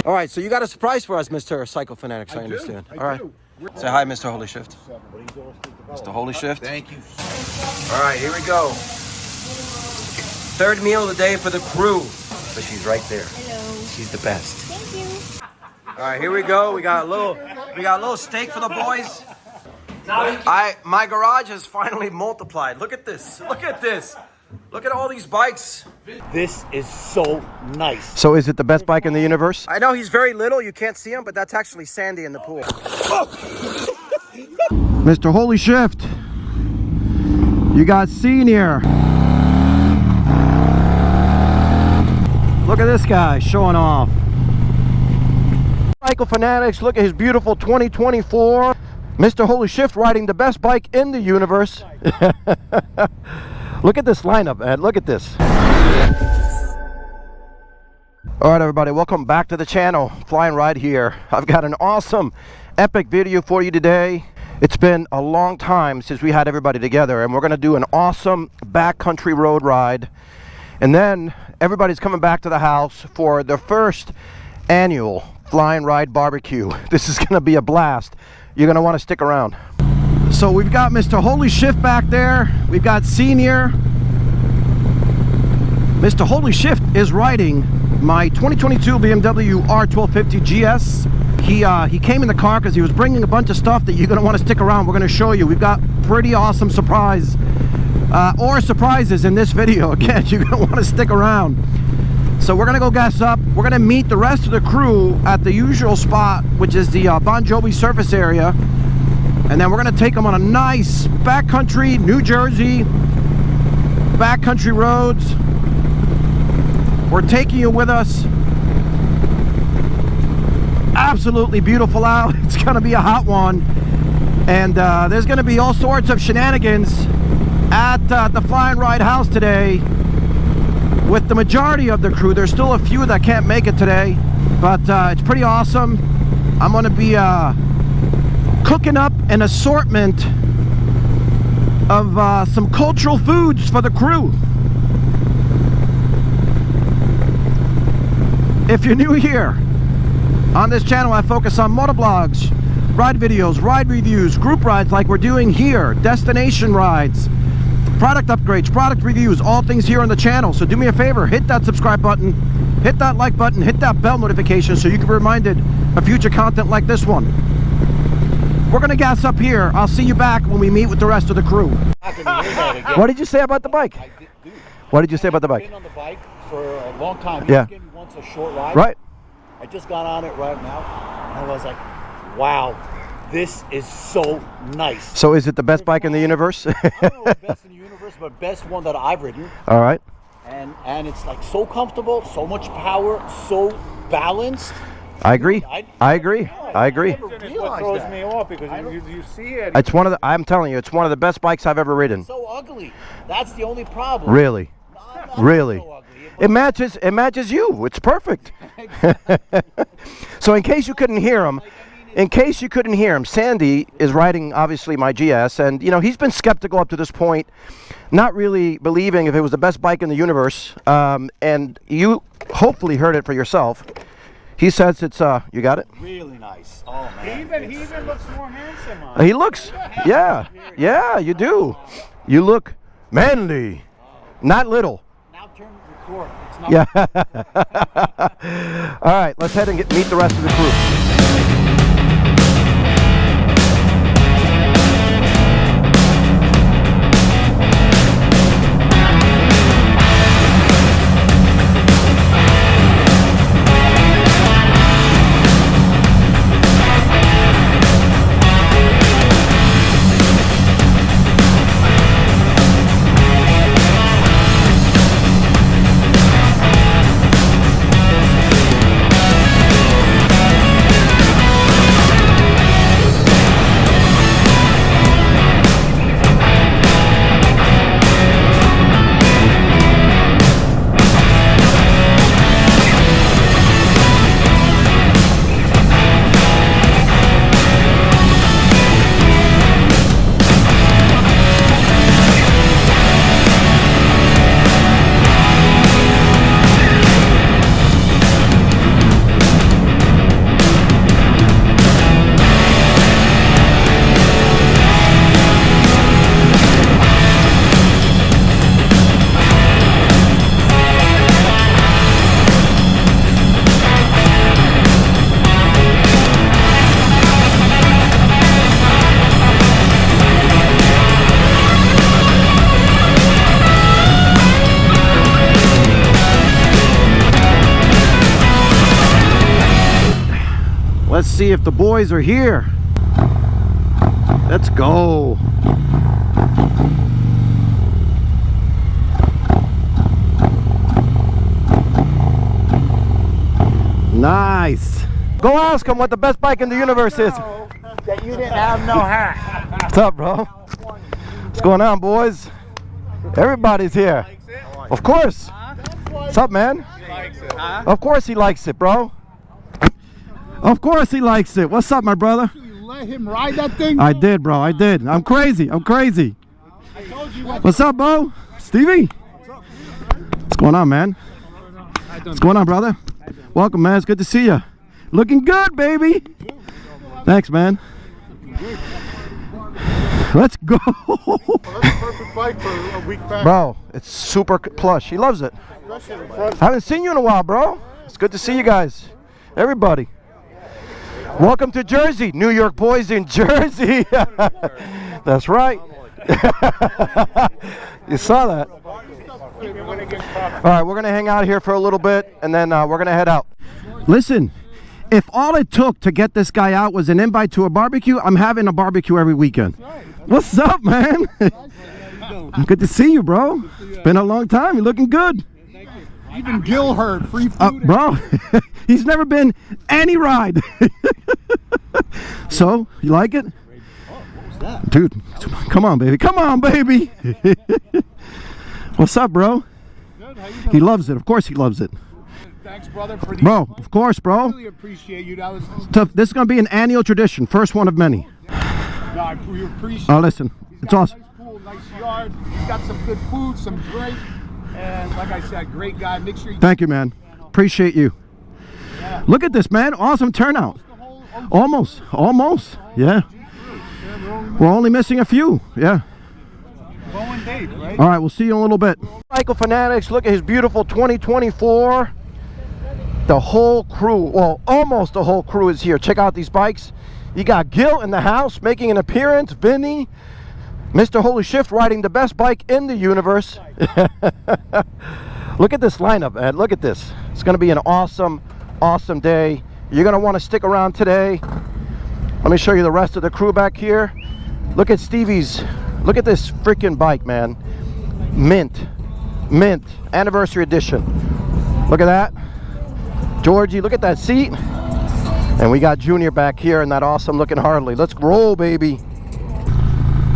All right, so you got a surprise for us, Mr. Cycle Fanatics, I understand. All right. Say hi, Mr. Holy Shift. Mr. Holy Shift. Thank you. All right, here we go. Third meal of the day for the crew. So she's right there. Hello. She's the best. Thank you. All right, here we go. We got a little steak for the boys. My garage has finally multiplied. Look at this. Look at this. Look at all these bikes. This is so nice. So is it the best bike in the universe? I know he's very little. You can't see him, but that's actually Sandy in the pool. Mr. Holy Shift. You got Senior. Look at this guy showing off. Cycle Fanatics, look at his beautiful 2024. Mr. Holy Shift riding the best bike in the universe. Look at this lineup, man. Look at this. All right, everybody, welcome back to the channel. Fly and Ride here. I've got an awesome, epic video for you today. It's been a long time since we had everybody together, and we're going to do an awesome backcountry road ride. And then everybody's coming back to the house for the first annual Fly and Ride barbecue. This is going to be a blast. You're going to want to stick around. So we've got Mr. Holy Shift back there. We've got Senior. Mr. Holy Shift is riding my 2022 BMW R1250 GS. He came in the car because he was bringing a bunch of stuff that you're going to want to stick around. We're going to show you. We've got pretty awesome surprise or surprises in this video. Again, you're going to want to stick around. So we're going to go gas up. We're going to meet the rest of the crew at the usual spot, which is the Bon Jovi surface area. And then we're going to take them on a nice backcountry, New Jersey, backcountry roads. We're taking you with us. Absolutely beautiful out. It's going to be a hot one. And there's going to be all sorts of shenanigans at the Fly and Ride house today with the majority of the crew. There's still a few that can't make it today, but it's pretty awesome. I'm going to be cooking up an assortment of some cultural foods for the crew. If you're new here, on this channel I focus on motovlogs, ride videos, ride reviews, group rides like we're doing here, destination rides, product upgrades, product reviews, all things here on the channel. So do me a favor, hit that subscribe button, hit that like button, hit that bell notification so you can be reminded of future content like this one. We're gonna gas up here. I'll see you back when we meet with the rest of the crew. What did you say about the bike? What did you say about the bike? I've been on the bike for a long time. Yeah. You gave me once a short ride. Right. I just got on it right now, and I was like, wow, this is so nice. So is it the best bike in the universe? I don't know, best in the universe, but best one that I've ridden. All right. And it's like so comfortable, so much power, so balanced. I agree. I agree. I agree. What throws me off because you see it. It's one of the. I'm telling you, it's one of the best bikes I've ever ridden. It's so ugly. That's the only problem. Really. Really. So ugly. It matches you. It's perfect. So in case you couldn't hear him, Sandy is riding obviously my GS, and you know he's been skeptical up to this point, not really believing if it was the best bike in the universe. And you hopefully heard it for yourself. He says it's you got it? Really nice. Oh man. He even looks more handsome on it. He looks, yeah, you do. You look manly, not little. Now turn record. It's not. Yeah. All right, let's head and meet the rest of the crew. Let's see if the boys are here. Let's go. Nice. Go ask them what the best bike in the universe is. That you didn't have no hat. What's up, bro? What's going on, boys? Everybody's here. Of course. What's up, man? Of course he likes it, bro. Of course he likes it. What's up, my brother? You let him ride that thing? I did, bro. I did. I'm crazy. I'm crazy. What's up, bro? Stevie? What's going on, man? What's going on, brother? Welcome, man. It's good to see you. Looking good, baby. Thanks, man. Let's go. Well, that's a perfect bike for a week back. Bro, it's super plush. He loves it. Haven't seen you in a while, bro. It's good to see you guys. Everybody. Welcome to Jersey. New York boys in Jersey. That's right. You saw that. All right, we're going to hang out here for a little bit, and then we're going to head out. Listen, if all it took to get this guy out was an invite to a barbecue, I'm having a barbecue every weekend. What's up, man? Good to see you, bro. It's been a long time. You're looking good. Even Gil heard free food. Bro, he's never been any ride. So, you like it? Dude, come on, baby. Come on, baby. What's up, bro? He loves it. Of course he loves it. Thanks, brother, for the Bro, of course, bro. really appreciate you. That was This is going to be an annual tradition. First one of many. we appreciate. Oh, listen. It's awesome. Nice pool, nice yard. You got some good food, some drink, and like I said, great guy. Make sure you. Thank you, man. Appreciate you. Look at this, man. Awesome turnout. Almost. Yeah. We're only missing a few. Yeah. Going Dave, right? All right, we'll see you in a little bit. Michael Fanatics, look at his beautiful 2024. The whole crew, well, almost the whole crew is here. Check out these bikes. You got Gil in the house making an appearance. Vinny, Mr. Holy Shift riding the best bike in the universe. Look at this lineup, man. Look at this. It's going to be an awesome, awesome day. You're going to want to stick around today. Let me show you the rest of the crew back here. Look at Stevie's. Look at this freaking bike, man. Mint anniversary edition. Look at that. Georgie, look at that seat. And we got Junior back here in that awesome looking Harley. Let's roll, baby.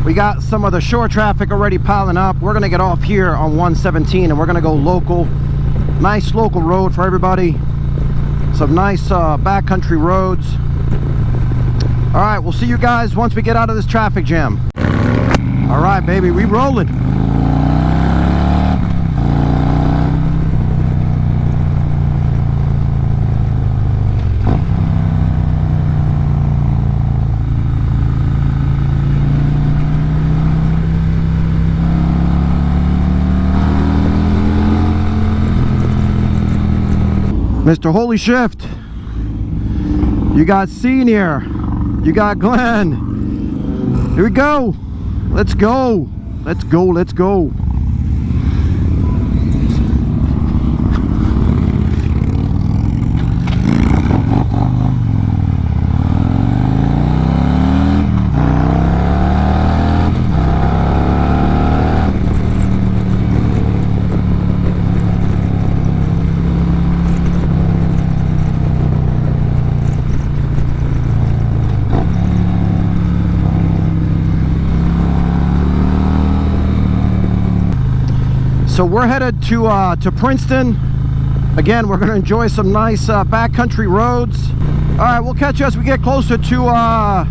We got some of the shore traffic already piling up. We're gonna get off here on 117 and we're gonna go local. Nice local road for everybody. Some nice backcountry roads. All right, we'll see you guys once we get out of this traffic jam. All right, baby, we rolling. Mr. Holy Shift, you got Senior, you got Glenn. Here we go. Let's go. Let's go. Let's go. So we're headed to Princeton. Again, we're going to enjoy some nice backcountry roads. All right, we'll catch you as we get closer to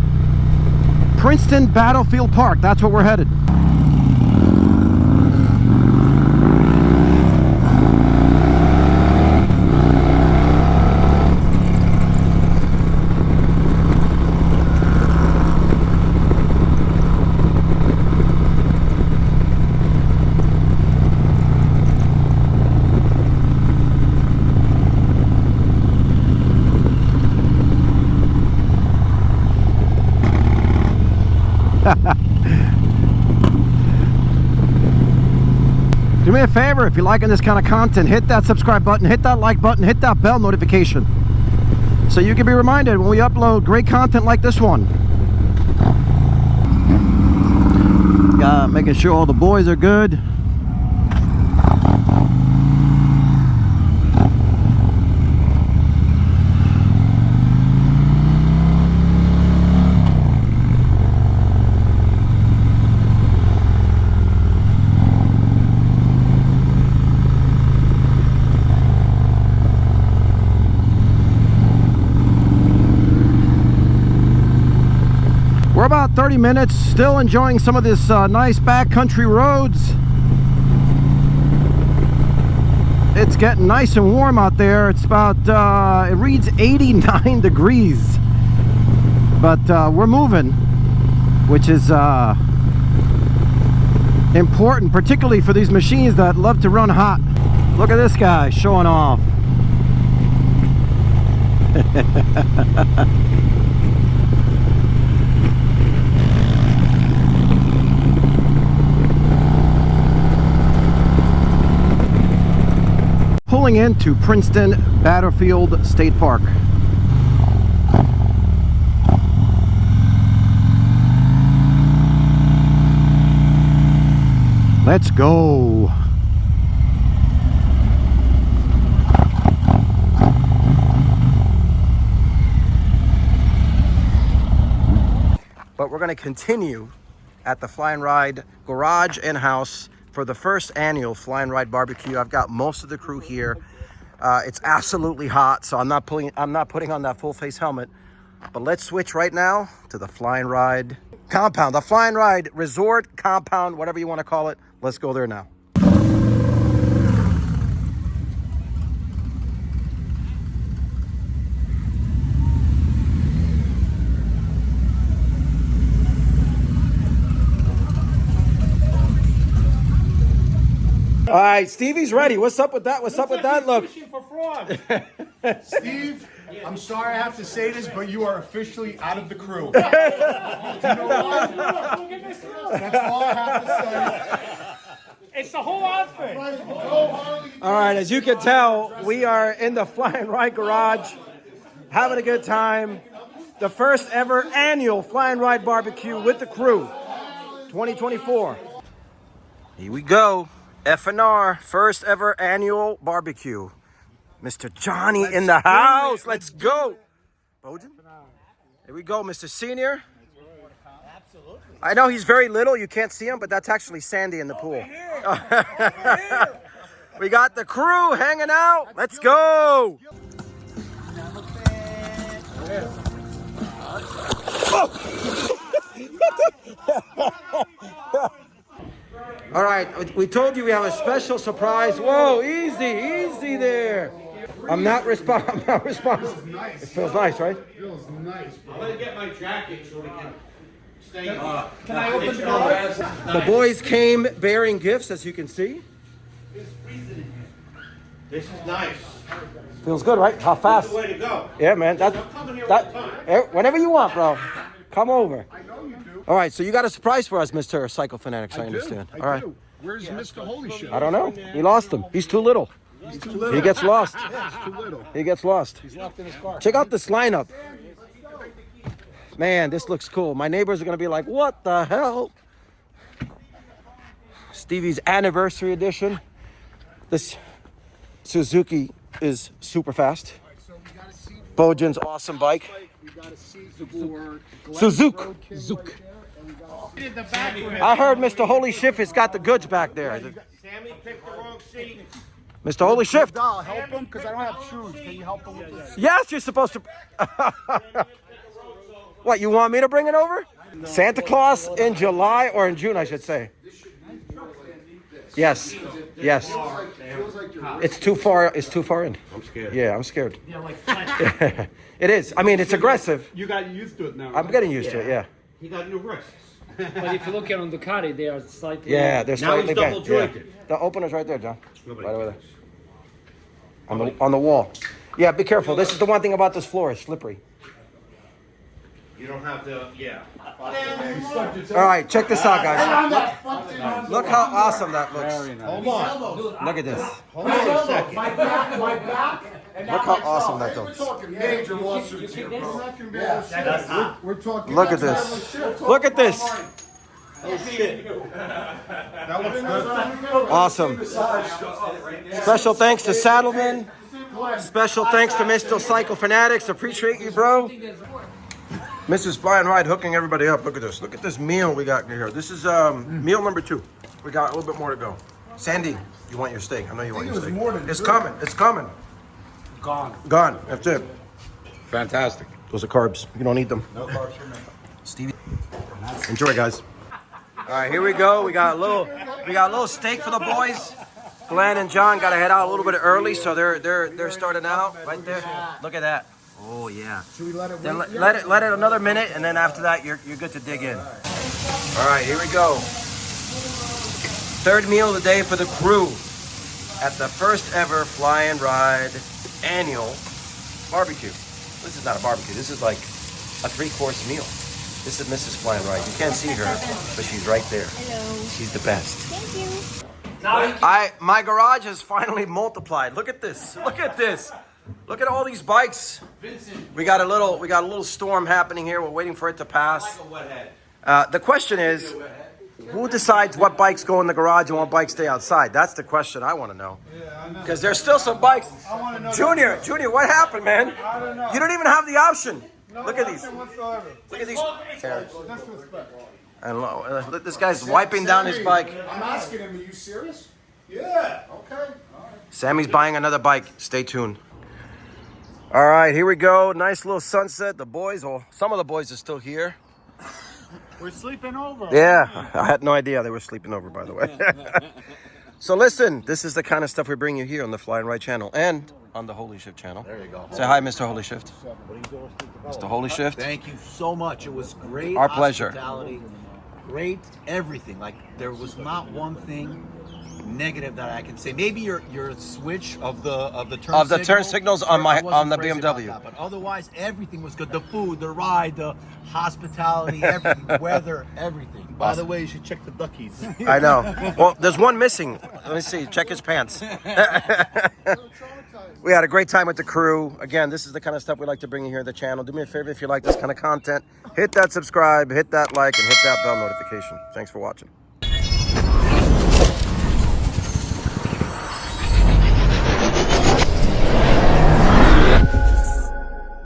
Princeton Battlefield Park. That's where we're headed. Do me a favor, if you're liking this kind of content, hit that subscribe button, hit that like button, hit that bell notification. so you can be reminded when we upload great content like this one. Making sure all the boys are good. We're about 30 minutes, still enjoying some of this nice backcountry roads. It's getting nice and warm out there. It's about, it reads 89 degrees. But we're moving, which is important, particularly for these machines that love to run hot. Look at this guy showing off. Pulling into Princeton Battlefield State Park. Let's go. But we're going to continue at the Fly and Ride Garage and House for the first annual Fly and Ride barbecue. I've got most of the crew here. It's absolutely hot, so I'm not putting on that full face helmet. But let's switch right now to the Fly and Ride compound, the Fly and Ride resort compound, whatever you want to call it. Let's go there now. All right, Stevie's ready. What's up with that? What's up with that look? Steve, I'm sorry I have to say this, but you are officially out of the crew. You know what? That's all I have to say. It's the whole outfit. All right, as you can tell, we are in the Fly and Ride Garage, having a good time. The first ever annual Fly and Ride barbecue with the crew, 2024. Here we go. F&R, first ever annual barbecue. Mr. Johnny in the house. Let's go. Bojan? Here we go, Mr. Senior. Absolutely. I know he's very little. You can't see him, but that's actually Sandy in the pool. We got the crew hanging out. Let's go. All right, we told you we have a special surprise. Whoa, easy there. I'm not responsible. It feels nice, right? It feels nice, bro. I'm gonna get my jacket so we can stay. Can I open the door? The boys came bearing gifts, as you can see. This is nice. Feels good, right? How fast? Way to go. Yeah, man. I'm coming here all the time. Whenever you want, bro. Come over. I know you do. All right, so you got a surprise for us, Mr. Psycho Fanatics, I understand. I All right. do. Where's Mr. Holy Shit? I don't know. We lost him. He's too little. He's too little. He gets lost. Yeah, he's too little. He gets lost. He's locked in his car. Check out this lineup. Man, this looks cool. My neighbors are going to be like, what the hell? Stevie's anniversary edition. This Suzuki is super fast. So we got to see Bojan's awesome bike. we got to see for Suzuki. Zook. I heard Mr. Holy Shift has got the goods back there. Sammy picked the wrong seat. Mr. Holy Shift. I'll help him because I don't have shoes. Can you help him with this? Yes, you're supposed to. What, you want me to bring it over? Santa Claus in July or in June, I should say. Yes. It's too far. It's too far in. I'm scared. Yeah, I'm scared. Yeah, like flat. It is. I mean, it's aggressive. You got used to it now. I'm getting used to it. Yeah. He got new wrists. But if you look at on Ducati, they are slightly. Yeah, they're Now slightly he's bent. double jointed. Yeah. The opener's right there, John. Right over there. On the wall. Yeah, be careful. This is the one thing about this floor. It's slippery. You don't have to, yeah. All right, check this out, guys. Look how awesome that looks. Hold on. Look at this. Hold on a second. My back Look how awesome that We're looks. talking major lawsuits here, bro. Yeah, we're talking. Look at this. Look at this. That looks good. Awesome. Special thanks to Saddleman. Special thanks to Mr. Cycle Fanatics. Appreciate you, bro. Mrs. Fly and Ride hooking everybody up. Look at this. Look at this meal we got here. This is meal number 2. We got a little bit more to go. Sandy, you want your steak? I know you want your steak. It's coming. It's coming. Gone. Gone. That's it. Fantastic. Those are carbs. You don't eat them. No carbs for me. Stevie. Enjoy, guys. All right, here we go. We got a little steak for the boys. Glenn and John got to head out a little bit early, so they're starting out right there. Look at that. Oh yeah. Should we let it Then wait? let it another minute, and then after that you're good to dig in. All right, here we go. Third meal of the day for the crew at the first ever Fly and Ride annual barbecue. This is not a barbecue. This is like a 3-course meal. This is Mrs. Fly and Ride. You can't see her, but she's right there. Hello. She's the best. Thank you. My garage has finally multiplied. Look at this. Look at this. Look at all these bikes. We got a little storm happening here. We're waiting for it to pass. The question is, who decides what bikes go in the garage and what bikes stay outside? That's the question I want to know. Because there's still some bikes. Junior, what happened, man? I don't know. You don't even have the option. Look at these. Whatsoever. Look at these. Disrespect. And this guy's wiping down his bike. I'm asking him, are you serious? Yeah. Okay. Sammy's buying another bike. Stay tuned. All right, here we go. Nice little sunset. The boys, well, some of the boys are still here. We're sleeping over. Yeah, I had no idea they were sleeping over, by the way. So listen, this is the kind of stuff we bring you here on the Fly and Ride channel and on the Holy Shift channel. There you go. Say hi, Mr. Holy Shift. Mr. Holy Shift. Thank you so much. It was great. Our pleasure. Hospitality, great everything. Like there was not one thing negative that I can say. Maybe your switch of the turn signals I wasn't on the crazy about BMW. that, but otherwise everything was good. The food, the ride, the hospitality, everything, weather, everything. By the way, you should check the duckies. I know. Well, there's one missing. Let me see. Check his pants. We had a great time with the crew. Again, this is the kind of stuff we like to bring you here on the channel. Do me a favor if you like this kind of content. Hit that subscribe, hit that like, and hit that bell notification. Thanks for watching.